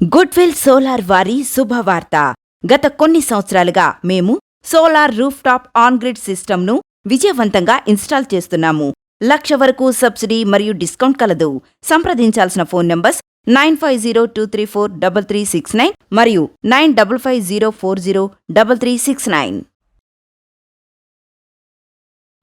Goodwill solar వారి శుభవార్త. గత కొన్ని సంవత్సరాలుగా మేము solar roof top on grid సిస్టమ్ను విజయవంతంగా ఇన్స్టాల్ చేస్తున్నాము. 1,00,000 వరకు సబ్సిడీ మరియు డిస్కౌంట్ కలదు. సంప్రదించాల్సిన ఫోన్ నంబర్స్ 9550243369 మరియు 9550403369.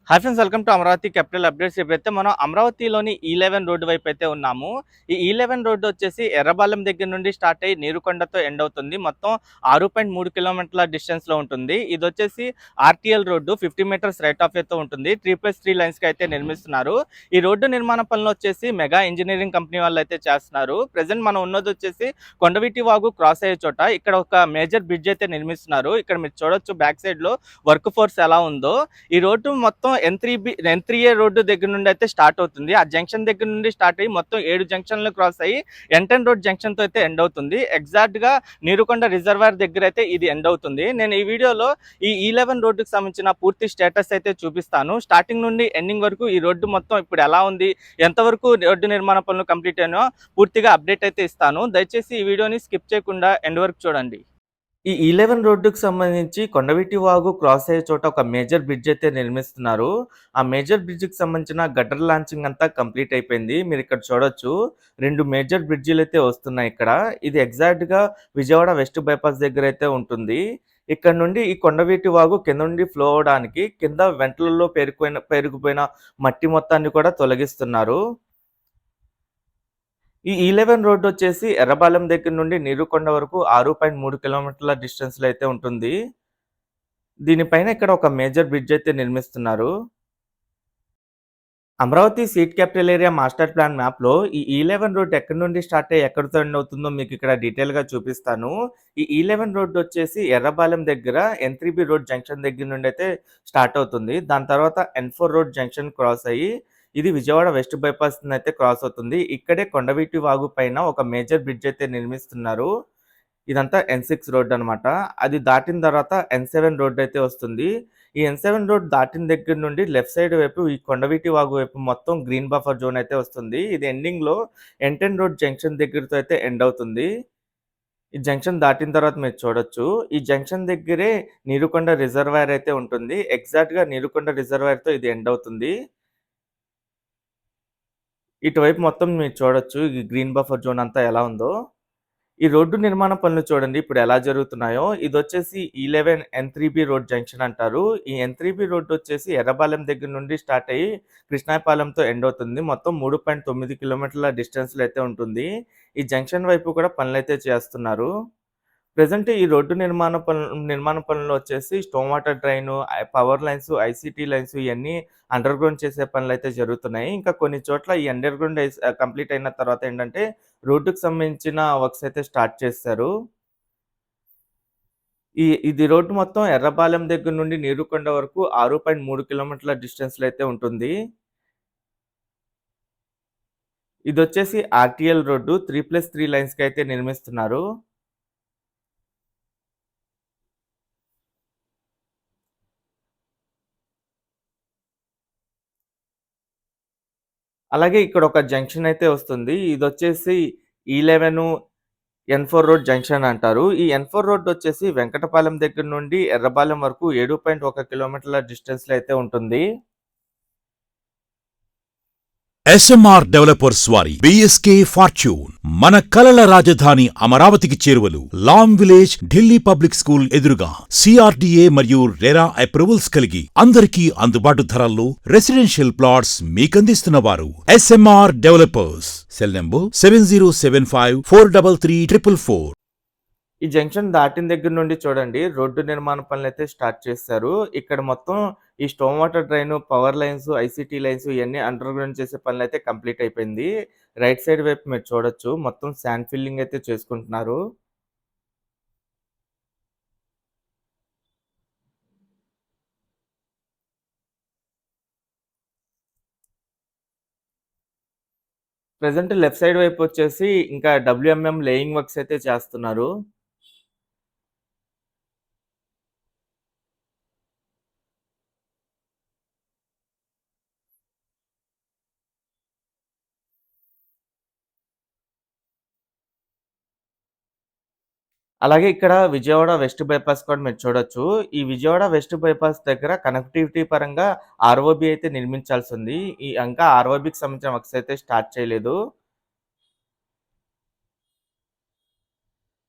Hi friends, welcome to Amaravati capital updates. ఇప్పుడైతే మనం అమరావతిలోని E11 రోడ్డు వైపు అయితే ఉన్నాము. ఈ E11 రోడ్డు వచ్చేసి ఎర్రబాలెం దగ్గర నుండి స్టార్ట్ అయ్యి నీరుకొండతో ఎండ్ అవుతుంది. మొత్తం 6.3 కిలోమీటర్ల డిస్టెన్స్లో ఉంటుంది. ఇది వచ్చేసి RTL road, 50 metres right of అయితే ఉంటుంది. 3+3 లైన్స్కి అయితే నిర్మిస్తున్నారు. ఈ రోడ్డు నిర్మాణ పనులు వచ్చేసి మెగా ఇంజనీరింగ్ కంపెనీ వాళ్ళు అయితే చేస్తున్నారు. ప్రజెంట్ మనం ఉన్నది వచ్చేసి కొండవీటి వాగు క్రాస్ అయ్యే చోట ఇక్కడ ఒక మేజర్ బ్రిడ్జ్ అయితే నిర్మిస్తున్నారు. ఇక్కడ మీరు చూడొచ్చు బ్యాక్ సైడ్లో వర్క్ ఫోర్స్ ఎలా ఉందో. ఈ రోడ్డు మొత్తం N3A రోడ్డు దగ్గర నుండి అయితే స్టార్ట్ అవుతుంది. ఆ జంక్షన్ దగ్గర నుండి స్టార్ట్ అయ్యి మొత్తం 7 జంక్షన్లు క్రాస్ అయ్యి N10 రోడ్ జంక్షన్ తో అయితే ఎండ్ అవుతుంది. ఎగ్జాక్ట్ గా నీరుకొండ రిజర్వాయర్ దగ్గర అయితే ఇది ఎండ్ అవుతుంది. నేను ఈ వీడియోలో ఈ E11 రోడ్డుకి సంబంధించిన పూర్తి స్టేటస్ అయితే చూపిస్తాను. స్టార్టింగ్ నుండి ఎండింగ్ వరకు ఈ రోడ్డు మొత్తం ఇప్పుడు ఎలా ఉంది, ఎంతవరకు రోడ్డు నిర్మాణ పనులు కంప్లీట్ అయినా పూర్తిగా అప్డేట్ అయితే ఇస్తాను. దయచేసి ఈ వీడియోని స్కిప్ చేయకుండా ఎండ్ వరకు చూడండి. ఈ E11 రోడ్డుకు సంబంధించి కొండవీటి వాగు క్రాస్ అయ్యే చోట ఒక మేజర్ బ్రిడ్జ్ అయితే నిర్మిస్తున్నారు. ఆ మేజర్ బ్రిడ్జ్కి సంబంధించిన గటర్ లాంచింగ్ అంతా కంప్లీట్ అయిపోయింది. మీరు ఇక్కడ చూడొచ్చు 2 మేజర్ బ్రిడ్జిలు అయితే వస్తున్నాయి ఇక్కడ. ఇది ఎగ్జాక్ట్గా విజయవాడ వెస్ట్ బైపాస్ దగ్గర అయితే ఉంటుంది. ఇక్కడ నుండి ఈ కొండవీటి వాగు కింద నుండి ఫ్లో అవడానికి కింద వెంట్లలో పేరుకుపోయిన మట్టి మొత్తాన్ని కూడా తొలగిస్తున్నారు. ఈ E11 రోడ్డు వచ్చేసి ఎర్రబాలెం దగ్గర నుండి నీరుకొండ వరకు 6.3 కిలోమీటర్ల డిస్టెన్స్లో అయితే ఉంటుంది. దీనిపైన ఇక్కడ ఒక మేజర్ బ్రిడ్జ్ అయితే నిర్మిస్తున్నారు. Amaravati seat capital area master plan మ్యాప్లో ఈ E11 రోడ్డు ఎక్కడి నుండి స్టార్ట్ అయ్యి ఎక్కడితో ఎండ్ అవుతుందో మీకు ఇక్కడ డీటెయిల్గా చూపిస్తాను. ఈ E11 రోడ్డు వచ్చేసి ఎర్రబాలెం దగ్గర N3B రోడ్ జంక్షన్ దగ్గర నుండి అయితే స్టార్ట్ అవుతుంది. దాని తర్వాత N4 రోడ్ జంక్షన్ క్రాస్ అయ్యి ఇది విజయవాడ వెస్ట్ బైపాస్ అయితే క్రాస్ అవుతుంది. ఇక్కడే కొండవీటి వాగు పైన ఒక మేజర్ బ్రిడ్జ్ అయితే నిర్మిస్తున్నారు. ఇదంతా N6 రోడ్ అనమాట. అది దాటిన తర్వాత N7 రోడ్ అయితే వస్తుంది. ఈ N7 రోడ్ దాటిన దగ్గర నుండి లెఫ్ట్ సైడ్ వైపు ఈ కొండవీటి వాగు వైపు మొత్తం గ్రీన్ బఫర్ జోన్ అయితే వస్తుంది. ఇది ఎండింగ్లో N10 రోడ్ జంక్షన్ దగ్గరతో అయితే ఎండ్ అవుతుంది. ఈ జంక్షన్ దాటిన తర్వాత మీరు చూడొచ్చు. ఈ జంక్షన్ దగ్గరే నీరుకొండ రిజర్వాయర్ అయితే ఉంటుంది. ఎగ్జాక్ట్‌గా నీరుకొండ రిజర్వాయర్‌తో ఇది ఎండ్ అవుతుంది. ఇటువైపు మొత్తం మీరు చూడొచ్చు. ఈ గ్రీన్ బఫర్ జోన్ అంతా ఎలా ఉందో. ఈ రోడ్డు నిర్మాణ పనులు చూడండి ఇప్పుడు ఎలా జరుగుతున్నాయో. ఇదొచ్చేసి E11 N3B రోడ్ జంక్షన్ అంటారు. ఈ N3B రోడ్డు వచ్చేసి ఎర్రబాలెం దగ్గర నుండి స్టార్ట్ అయ్యి కృష్ణాయపాలెంతో ఎండ్ అవుతుంది. మొత్తం 3.9 కిలోమీటర్ల డిస్టెన్స్‌లో అయితే ఉంటుంది. ఈ జంక్షన్ వైపు కూడా పనులైతే చేస్తున్నారు. ప్రెజెంట్ ఈ రోడ్డు నిర్మాణ పనుల్లో వచ్చేసి storm water drain, power lines, ICT lines ఇయన్నీ అండర్ గ్రౌండ్ చేసే పనులైతే జరుగుతున్నాయి. ఇంకా కొన్ని చోట్ల ఈ అండర్ గ్రౌండ్ కంప్లీట్ అయిన తర్వాత ఏంటంటే రోడ్డుకి సంబంధించిన వర్క్స్ అయితే స్టార్ట్ చేశారు. ఇది రోడ్డు మొత్తం ఎర్రబాలెం దగ్గర నుండి నీరుకొండ వరకు 6.3 కిలోమీటర్ల డిస్టెన్స్‌లో అయితే ఉంటుంది. ఇదొచ్చేసి ఆర్టీఎల్ రోడ్డు 3+3 లైన్స్‌కి అయితే నిర్మిస్తున్నారు. అలాగే ఇక్కడ ఒక జంక్షన్ అయితే వస్తుంది. ఇదొచ్చేసి E11 N4 రోడ్ జంక్షన్ అంటారు. ఈ N4 రోడ్ వచ్చేసి వెంకటపాలెం దగ్గర నుండి ఎర్రబాలెం వరకు 7.1 కిలోమీటర్ల డిస్టెన్స్‌లో అయితే ఉంటుంది. SMR డెవలపర్స్ వారి BSK ఫార్చ్యూన్ మన కలల రాజధాని అమరావతికి చేరువలు లాంగ్ విలేజ్ ఢిల్లీ పబ్లిక్ స్కూల్ ఎదురుగా CRDA మరియు రెరా అప్రూవల్స్ కలిగి అందరికీ అందుబాటు ధరల్లో రెసిడెన్షియల్ ప్లాట్స్ మీకందిస్తున్న వారు SMR డెవలపర్స్. Cell number 7075433344. ఈ జంక్షన్ దాటిన దగ్గర నుండి చూడండి రోడ్డు నిర్మాణ పనులైతే స్టార్ట్ చేశారు. ఇక్కడ మొత్తం ఈ storm water drain, power lines, ICT lines ఇయన్నీ అండర్ గ్రౌండ్ చేసే పనులైతే కంప్లీట్ అయిపోయింది. రైట్ సైడ్ వైపు మీరు చూడొచ్చు మొత్తం శాండ్ ఫిల్లింగ్ అయితే చేసుకుంటున్నారు. ప్రెజెంట్ లెఫ్ట్ సైడ్ వైపు వచ్చేసి ఇంకా WMM లేయింగ్ వర్క్స్ అయితే చేస్తున్నారు. అలాగే ఇక్కడ విజయవాడ వెస్ట్ బైపాస్ కూడా మీరు చూడొచ్చు. ఈ విజయవాడ వెస్ట్ బైపాస్ దగ్గర కనెక్టివిటీ పరంగా ఆర్ఓబీ అయితే నిర్మించాల్సుంది. ఇంకా ఆర్ఓబీకి సంబంధించిన వర్క్స్ అయితే స్టార్ట్ చేయలేదు.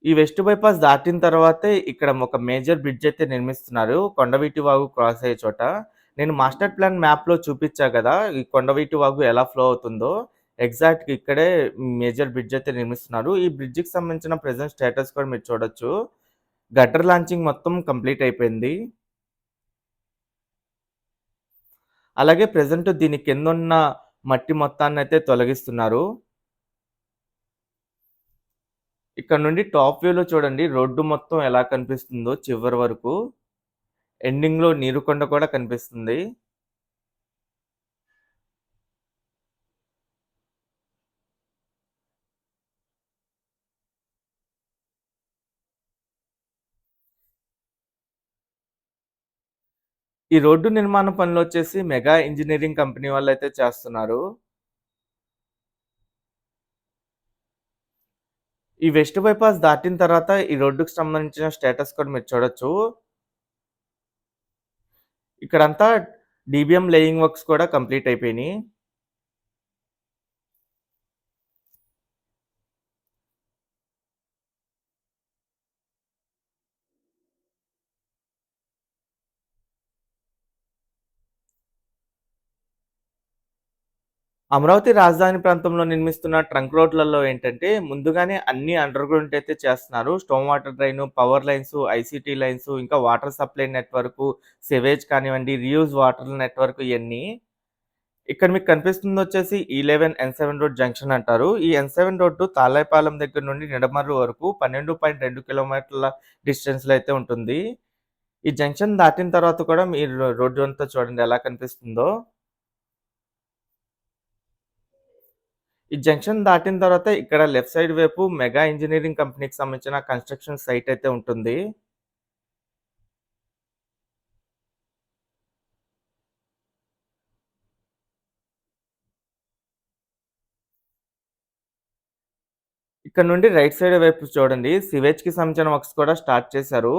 ఈ వెస్ట్ బైపాస్ దాటిన తర్వాతే ఇక్కడ ఒక మేజర్ బ్రిడ్జ్ అయితే నిర్మిస్తున్నారు. కొండవీటి వాగు క్రాస్ అయ్యే చోట. నేను మాస్టర్ ప్లాన్ మ్యాప్‌లో చూపిచ్చా గదా! ఈ కొండవీటి వాగు ఎలా ఫ్లో అవుతుందో. ఎగ్జాక్ట్‌గా ఇక్కడే మేజర్ బ్రిడ్జ్ అయితే నిర్మిస్తున్నారు. ఈ బ్రిడ్జ్‌కి సంబంధించిన ప్రెజెంట్ స్టేటస్ కూడా మీరు చూడొచ్చు. గట్టర్ లాంచింగ్ మొత్తం కంప్లీట్ అయిపోయింది. అలాగే ప్రెజెంట్ దీని కిందున్న మట్టి మొత్తాన్నయితే తొలగిస్తున్నారు. ఇక్కడ నుండి టాప్ వ్యూలో చూడండి రోడ్డు మొత్తం ఎలా కనిపిస్తుందో చివరి వరకు. ఎండింగ్‌లో నీరుకొండ కూడా కనిపిస్తుంది. ఈ రోడ్డు నిర్మాణ పనులొచ్చేసి మెగా ఇంజినీరింగ్ కంపెనీ వాళ్ళైతే చేస్తున్నారు. ఈ వెస్ట్ బైపాస్ దాటిన తర్వాత ఈ రోడ్డుకి సంబంధించిన స్టేటస్ కూడా మీరు చూడొచ్చు. ఇక్కడంతా డీబీఎం లేయింగ్ వర్క్స్ కూడా కంప్లీట్ అయిపోయినియి. అమరావతి రాజధాని ప్రాంతంలో నిర్మిస్తున్న ట్రంక్ రోడ్లలో ఏంటంటే, ముందుగానే అన్ని అండర్ గ్రౌండ్ అయితే చేస్తున్నారు. Storm water drain, power lines, ICT lines, ఇంకా వాటర్ సప్లై నెట్వర్కు, సివేజ్ కానివ్వండి, రీయూజ్ వాటర్ నెట్వర్క్ ఇయన్నీ. ఇక్కడ మీకు కనిపిస్తుందొచ్చేసి E11 N7 రోడ్ జంక్షన్ అంటారు. ఈ N7 రోడ్డు తాళ్ళాయిపాలెం దగ్గర నుండి నిడమర్రు వరకు 12.2 కిలోమీటర్ల డిస్టెన్స్‌లో అయితే ఉంటుంది. ఈ జంక్షన్ దాటిన తర్వాత కూడా మీరు రోడ్డు అంతా చూడండి ఎలా కనిపిస్తుందో. ఈ జంక్షన్ దాటిన తర్వాత ఇక్కడ లెఫ్ట్ సైడ్ వైపు మెగా ఇంజినీరింగ్ కంపెనీకి సంబంధించిన కన్‌స్ట్రక్షన్ సైట్ అయితే ఉంటుంది. ఇక్కడ నుండి రైట్ సైడ్ వైపు చూడండి సివేజ్‌కి సంబంధించిన వర్క్స్ కూడా స్టార్ట్ చేశారు.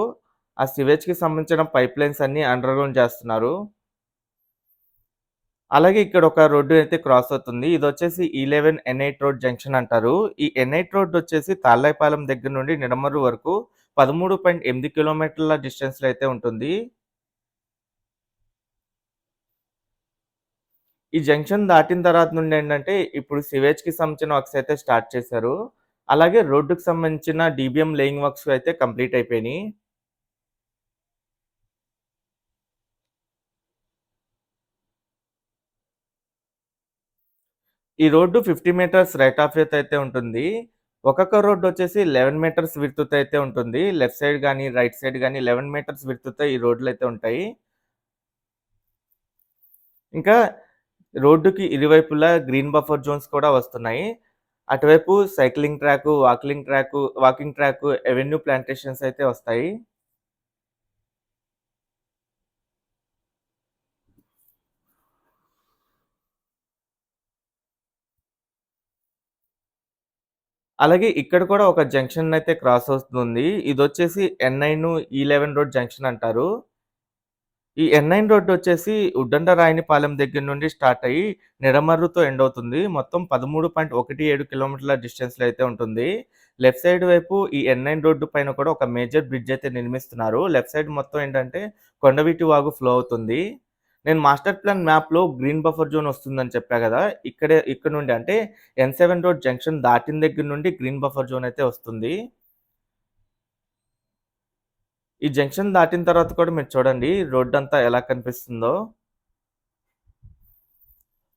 ఆ సివేజ్‌కి సంబంధించిన పైప్ లైన్స్ అన్నీ అండర్ గ్రౌండ్ చేస్తున్నారు. అలాగే ఇక్కడ ఒక రోడ్డు అయితే క్రాస్ అవుతుంది. ఇదొచ్చేసి E11 N8 రోడ్ జంక్షన్ అంటారు. ఈ N8 రోడ్ వచ్చేసి తాళ్ళాయిపాలెం దగ్గర నుండి నిడమర్రు వరకు 13.8 కిలోమీటర్ల డిస్టెన్స్‌లో అయితే ఉంటుంది. ఈ జంక్షన్ దాటిన తర్వాత నుండి ఏంటంటే, ఇప్పుడు సివేజ్‌కి సంబంధించిన వర్క్స్ అయితే స్టార్ట్ చేశారు. అలాగే రోడ్డుకి సంబంధించిన డీబీఎం లేయింగ్ వర్క్స్ అయితే కంప్లీట్ అయిపోయినియి. ఈ road 50 metres right of width అయితే ఉంటుంది. ఒక్కొక్క రోడ్ వచ్చేసి 11 మీటర్స్ విడ్త్‌తో అయితే ఉంటుంది. లెఫ్ట్ సైడ్ గాని, రైట్ సైడ్ గాని 11 మీటర్స్ విడ్త్‌తో ఈ రోడ్‌లయితే ఉంటాయి. ఇంకా రోడ్డుకి ఇరువైపులా గ్రీన్ బఫర్ జోన్స్ కూడా వస్తున్నాయి. అటువైపు cycling track, walking track, avenue plantations అయితే వస్తాయి. అలాగే ఇక్కడ కూడా ఒక జంక్షన్ అయితే క్రాస్ అవుతుంది. ఇదొచ్చేసి N9, E11 రోడ్ జంక్షన్ అంటారు. ఈ N9 రోడ్ వచ్చేసి ఉద్దండరాయనిపాలెం దగ్గర నుండి స్టార్ట్ అయ్యి నిడమర్రుతో ఎండ్ అవుతుంది. మొత్తం 13.17 కిలోమీటర్ల డిస్టెన్స్‌లో అయితే ఉంటుంది. లెఫ్ట్ సైడ్ వైపు ఈ N9 రోడ్డు పైన కూడా ఒక మేజర్ బ్రిడ్జ్ అయితే నిర్మిస్తున్నారు. లెఫ్ట్ సైడ్ మొత్తం ఏంటంటే కొండవీటి వాగు ఫ్లో అవుతుంది. నేను మాస్టర్ ప్లాన్ మ్యాప్‌లో గ్రీన్ బఫర్ జోన్ వస్తుందని చెప్పా గదా! ఇక్కడ నుండి అంటే N7 రోడ్ జంక్షన్ దాటిన దగ్గర నుండి గ్రీన్ బఫర్ జోన్ అయితే వస్తుంది. ఈ జంక్షన్ దాటిన తర్వాత కూడా మీరు చూడండి రోడ్డంతా ఎలా కనిపిస్తుందో.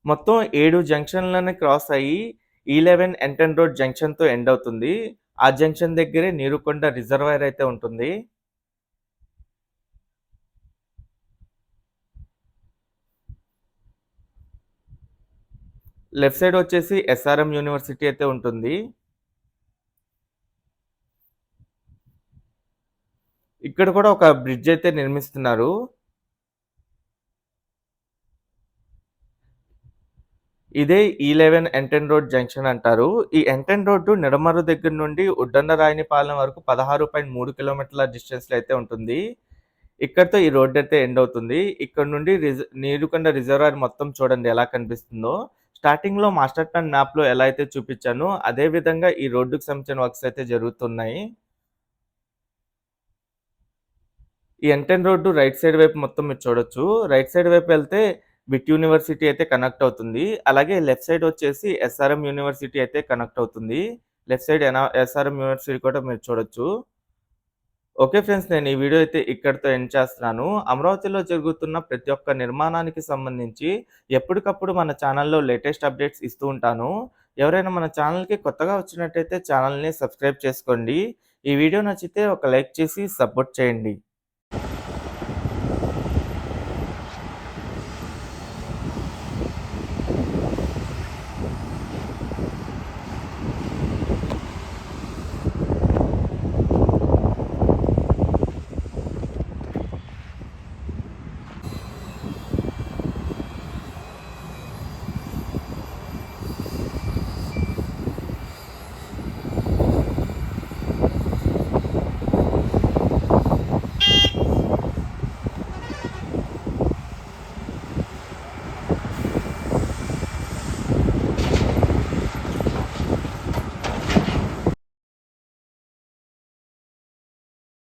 మొత్తం 7 జంక్షన్‌లని క్రాస్ అయ్యి E11 N10 రోడ్ జంక్షన్‌తో ఎండ్ అవుతుంది. ఆ జంక్షన్ దగ్గరే నీరుకొండ రిజర్వాయర్ అయితే ఉంటుంది. లెఫ్ట్ సైడ్ వచ్చేసి SRM యూనివర్సిటీ అయితే ఉంటుంది. ఇక్కడ కూడా ఒక బ్రిడ్జ్ అయితే నిర్మిస్తున్నారు. ఇదే E11 N10 రోడ్ జంక్షన్ అంటారు. ఈ N10 రోడ్డు నిడమర్రు దగ్గర నుండి ఉద్దండరాయనిపాలెం వరకు 16.3 కిలోమీటర్ల డిస్టెన్స్‌లో అయితే ఉంటుంది. ఇక్కడితో ఈ రోడ్ అయితే ఎండ్ అవుతుంది. ఇక్కడ నుండి నీరుకొండ రిజర్వాయర్ మొత్తం చూడండి ఎలా కనిపిస్తుందో. స్టార్టింగ్‌లో మాస్టర్ ప్లాన్ మ్యాప్‌లో ఎలా అయితే చూపించానో అదే విధంగా ఈ రోడ్డుకి సంబంధించిన వర్క్స్ అయితే జరుగుతున్నాయి. ఈ N10 రోడ్డు రైట్ సైడ్ వైపు మొత్తం మీరు చూడొచ్చు. రైట్ సైడ్ వైపు వెళ్తే బిట్ యూనివర్సిటీ అయితే కనెక్ట్ అవుతుంది. అలాగే లెఫ్ట్ సైడ్ వచ్చేసి ఎస్ఆర్ఎం యూనివర్సిటీ అయితే కనెక్ట్ అవుతుంది. లెఫ్ట్ సైడ్ ఎస్ఆర్ఎం యూనివర్సిటీ కూడా మీరు చూడొచ్చు. ఓకే ఫ్రెండ్స్, నేను ఈ వీడియో అయితే ఇక్కడితో ఎండ్ చేస్తున్నాను. అమరావతిలో జరుగుతున్న ప్రతి ఒక్క నిర్మాణానికి సంబంధించి ఎప్పటికప్పుడు మన ఛానల్‌లో లేటెస్ట్ అప్డేట్స్ ఇస్తూ ఉంటాను. ఎవరైనా మన ఛానల్‌కి కొత్తగా వచ్చినట్టయితే ఛానల్‌ని సబ్స్క్రైబ్ చేసుకోండి. ఈ వీడియో నచ్చితే ఒక లైక్ చేసి సపోర్ట్ చేయండి.